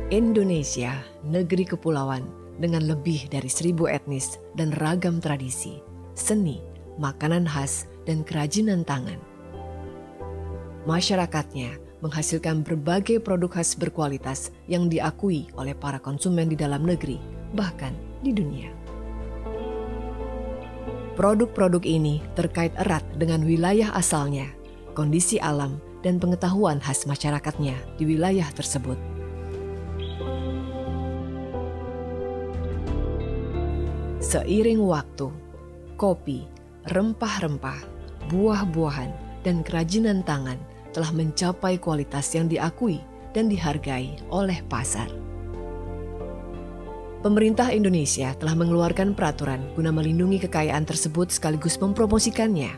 Indonesia, negeri kepulauan dengan lebih dari 1000 etnis dan ragam tradisi, seni, makanan khas, dan kerajinan tangan. Masyarakatnya menghasilkan berbagai produk khas berkualitas yang diakui oleh para konsumen di dalam negeri, bahkan di dunia. Produk-produk ini terkait erat dengan wilayah asalnya, kondisi alam, dan pengetahuan khas masyarakatnya di wilayah tersebut. Seiring waktu, kopi, rempah-rempah, buah-buahan, dan kerajinan tangan telah mencapai kualitas yang diakui dan dihargai oleh pasar. Pemerintah Indonesia telah mengeluarkan peraturan guna melindungi kekayaan tersebut sekaligus mempromosikannya.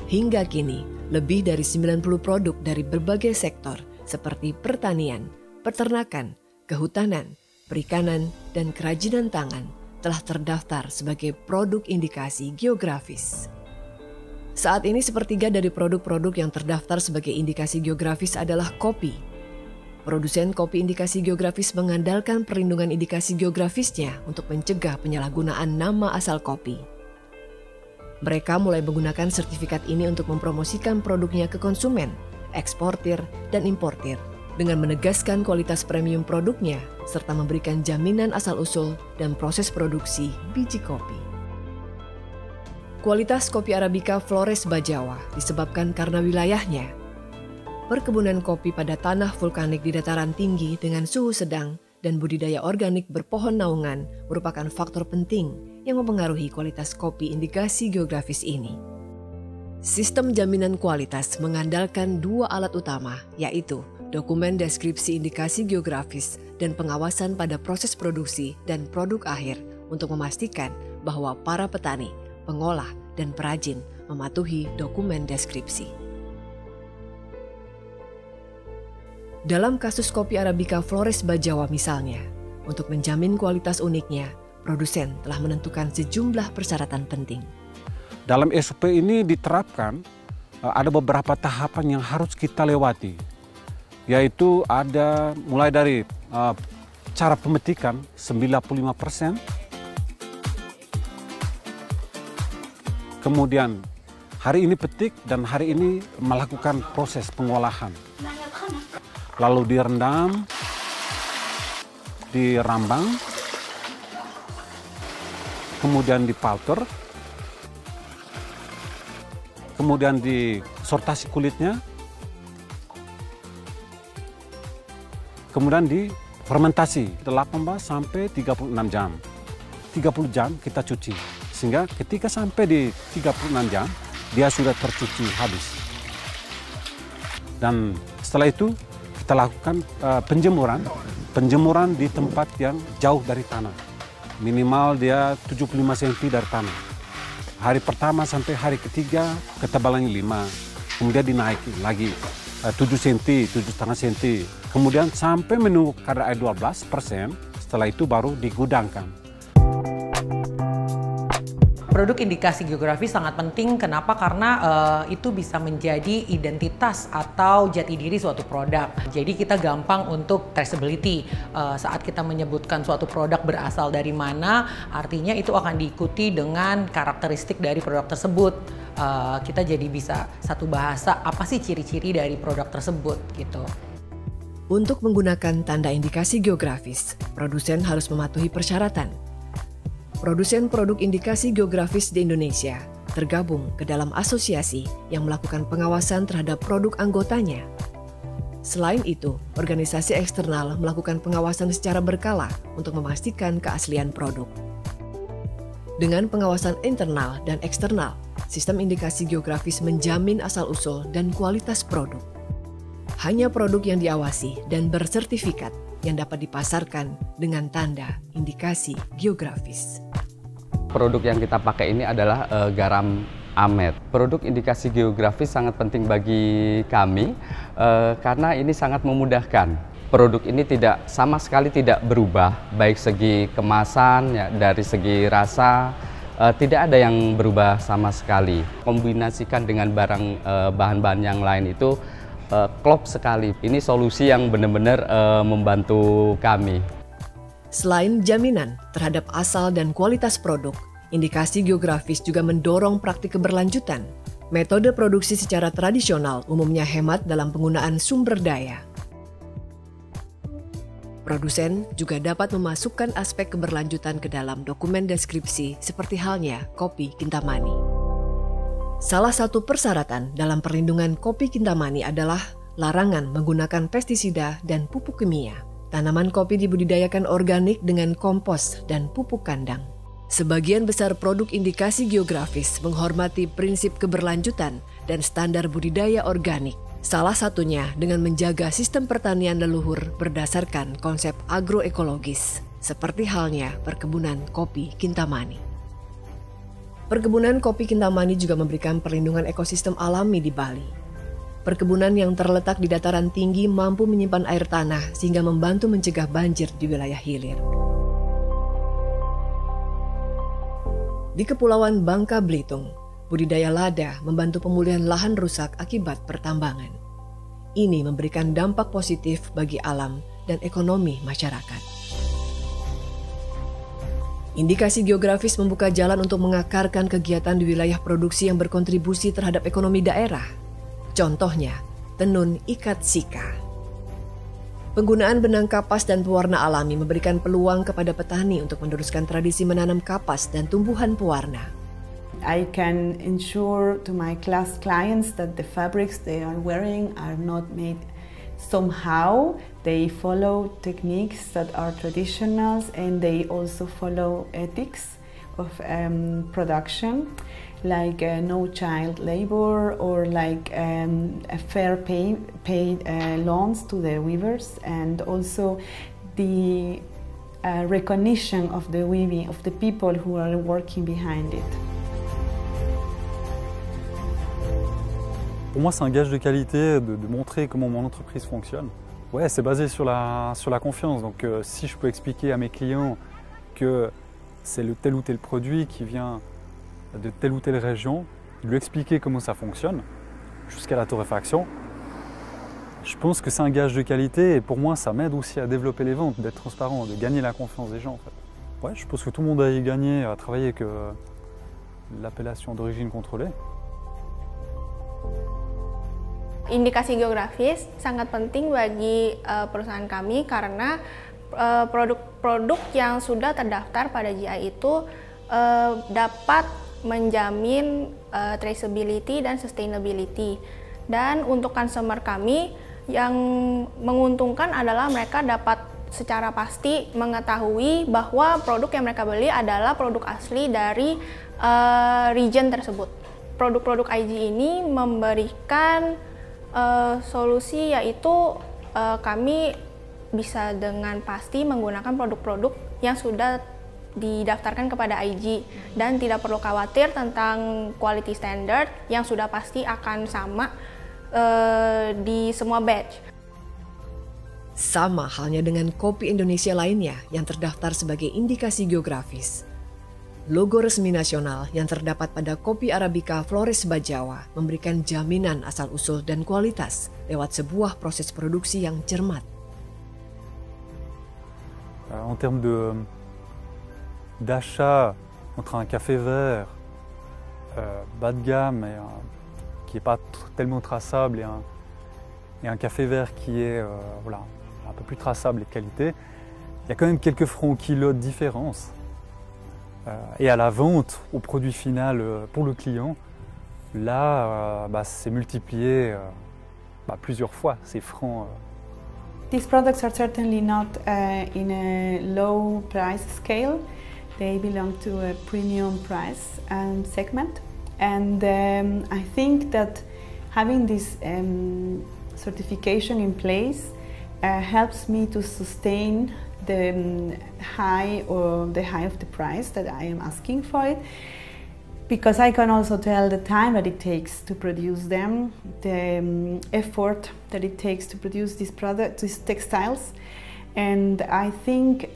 Hingga kini, lebih dari 90 produk dari berbagai sektor seperti pertanian, peternakan, kehutanan, perikanan, dan kerajinan tangan telah terdaftar sebagai produk indikasi geografis. Saat ini sepertiga dari produk-produk yang terdaftar sebagai indikasi geografis adalah kopi. Produsen kopi indikasi geografis mengandalkan perlindungan indikasi geografisnya untuk mencegah penyalahgunaan nama asal kopi. Mereka mulai menggunakan sertifikat ini untuk mempromosikan produknya ke konsumen, eksportir, dan importir, dengan menegaskan kualitas premium produknya serta memberikan jaminan asal-usul dan proses produksi biji kopi. Kualitas kopi Arabica Flores Bajawa disebabkan karena wilayahnya. Perkebunan kopi pada tanah vulkanik di dataran tinggi dengan suhu sedang dan budidaya organik berpohon naungan merupakan faktor penting yang mempengaruhi kualitas kopi indikasi geografis ini. Sistem jaminan kualitas mengandalkan dua alat utama, yaitu dokumen deskripsi indikasi geografis dan pengawasan pada proses produksi dan produk akhir untuk memastikan bahwa para petani, pengolah, dan perajin mematuhi dokumen deskripsi. Dalam kasus kopi Arabica Flores Bajawa misalnya, untuk menjamin kualitas uniknya, produsen telah menentukan sejumlah persyaratan penting. Dalam SOP ini diterapkan ada beberapa tahapan yang harus kita lewati, yaitu ada mulai dari cara pemetikan 95%, kemudian hari ini petik dan hari ini melakukan proses pengolahan. Lalu direndam, dirambang, kemudian dipalter, kemudian disortasi kulitnya, kemudian difermentasi 18 sampai 36 jam. 30 jam kita cuci, sehingga ketika sampai di 36 jam, dia sudah tercuci habis. Dan setelah itu, kita lakukan penjemuran di tempat yang jauh dari tanah. Minimal dia 75 cm dari tanah. Hari pertama sampai hari ketiga ketebalannya 5, kemudian dinaiki lagi 7 cm, 7,5 cm. Kemudian sampai menunggu kadar air 12%, setelah itu baru digudangkan. Produk indikasi geografis sangat penting. Kenapa? Karena itu bisa menjadi identitas atau jati diri suatu produk. Jadi kita gampang untuk traceability. Saat kita menyebutkan suatu produk berasal dari mana, artinya itu akan diikuti dengan karakteristik dari produk tersebut. Kita jadi bisa satu bahasa, apa sih ciri-ciri dari produk tersebut gitu. Untuk menggunakan tanda indikasi geografis, produsen harus mematuhi persyaratan. Produsen produk indikasi geografis di Indonesia tergabung ke dalam asosiasi yang melakukan pengawasan terhadap produk anggotanya. Selain itu, organisasi eksternal melakukan pengawasan secara berkala untuk memastikan keaslian produk. Dengan pengawasan internal dan eksternal, sistem indikasi geografis menjamin asal-usul dan kualitas produk. Hanya produk yang diawasi dan bersertifikat yang dapat dipasarkan dengan tanda indikasi geografis. Produk yang kita pakai ini adalah garam Amet. Produk indikasi geografis sangat penting bagi kami karena ini sangat memudahkan. Produk ini sama sekali tidak berubah, baik segi kemasan, ya, dari segi rasa, tidak ada yang berubah sama sekali. Kombinasikan dengan bahan-bahan yang lain itu klop sekali. Ini solusi yang benar-benar membantu kami. Selain jaminan terhadap asal dan kualitas produk, indikasi geografis juga mendorong praktik keberlanjutan. Metode produksi secara tradisional umumnya hemat dalam penggunaan sumber daya. Produsen juga dapat memasukkan aspek keberlanjutan ke dalam dokumen deskripsi seperti halnya kopi Kintamani. Salah satu persyaratan dalam perlindungan kopi Kintamani adalah larangan menggunakan pestisida dan pupuk kimia. Tanaman kopi dibudidayakan organik dengan kompos dan pupuk kandang. Sebagian besar produk indikasi geografis menghormati prinsip keberlanjutan dan standar budidaya organik. Salah satunya dengan menjaga sistem pertanian leluhur berdasarkan konsep agroekologis, seperti halnya perkebunan kopi Kintamani. Perkebunan kopi Kintamani juga memberikan perlindungan ekosistem alami di Bali. Perkebunan yang terletak di dataran tinggi mampu menyimpan air tanah sehingga membantu mencegah banjir di wilayah hilir. Di Kepulauan Bangka Belitung, budidaya lada membantu pemulihan lahan rusak akibat pertambangan. Ini memberikan dampak positif bagi alam dan ekonomi masyarakat. Indikasi geografis membuka jalan untuk mengakarkan kegiatan di wilayah produksi yang berkontribusi terhadap ekonomi daerah. Contohnya, tenun ikat sika. Penggunaan benang kapas dan pewarna alami memberikan peluang kepada petani untuk meneruskan tradisi menanam kapas dan tumbuhan pewarna. I can ensure to my clients that the fabrics they are wearing are not made somehow. They follow techniques that are traditional and they also follow ethics of production, like no child labor or like a fair paid loans to the weavers, and also the recognition of the weaving of the people who are working behind it. Pour moi, c'est un gage de qualité de montrer comment mon entreprise fonctionne. Ouais, c'est basé sur la confiance. Donc, si je peux expliquer à mes clients que c'est le tel ou tel produit qui vient de telle ou telle région, lui expliquer comment ça fonctionne, jusqu'à la torréfaction, je pense que c'est un gage de qualité et pour moi, ça m'aide aussi à développer les ventes, d'être transparent, de gagner la confiance des gens. En fait. Ouais, je pense que tout le monde a y gagné à travailler avec l'appellation d'origine contrôlée. Indikasi geografis sangat penting bagi perusahaan kami karena produk-produk yang sudah terdaftar pada GI itu dapat menjamin traceability dan sustainability. Dan untuk consumer kami yang menguntungkan adalah mereka dapat secara pasti mengetahui bahwa produk yang mereka beli adalah produk asli dari region tersebut. Produk-produk IG ini memberikan solusi, yaitu kami bisa dengan pasti menggunakan produk-produk yang sudah didaftarkan kepada IG dan tidak perlu khawatir tentang quality standard yang sudah pasti akan sama di semua batch. Sama halnya dengan kopi Indonesia lainnya yang terdaftar sebagai indikasi geografis. Logo resmi nasional yang terdapat pada kopi Arabica Flores Bajawa memberikan jaminan asal-usul dan kualitas lewat sebuah proses produksi yang cermat. En termes d'achat entre un café vert bas de gamme et qui n'est pas tellement traçable et un café vert qui est voilà, un peu plus traçable et de qualité, il y a quand même quelques francs au kilo de différence. Et à la vente, au produit final pour le client, là, c'est multiplié plusieurs fois ces francs. These products are certainly not in a low price scale. They belong to a premium price segment. And I think that having this certification in place helps me to sustain the high of the price that I am asking for it, because I can also tell the time that it takes to produce them, the effort that it takes to produce these products, these textiles, and I think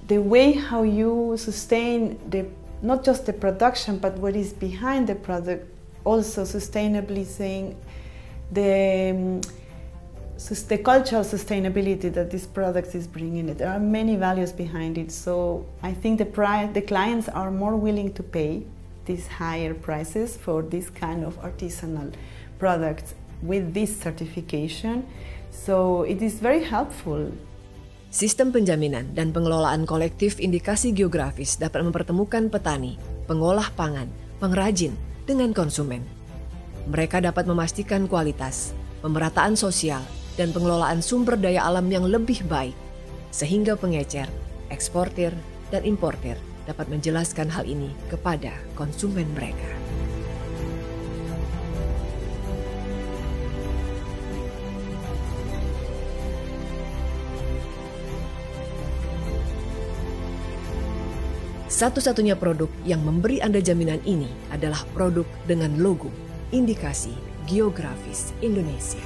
the way how you sustain not just the production but what is behind the product, also sustainably saying the cultural sustainability that this product is bringing. There are many values behind it, so I think the clients are more willing to pay these higher prices for this kind of artisanal products with this certification. So it is very helpful. Sistem penjaminan dan pengelolaan kolektif indikasi geografis dapat mempertemukan petani, pengolah pangan, pengrajin dengan konsumen. Mereka dapat memastikan kualitas, pemerataan sosial, dan pengelolaan sumber daya alam yang lebih baik, sehingga pengecer, eksportir, dan importir dapat menjelaskan hal ini kepada konsumen mereka. Satu-satunya produk yang memberi Anda jaminan ini adalah produk dengan logo Indikasi Geografis Indonesia.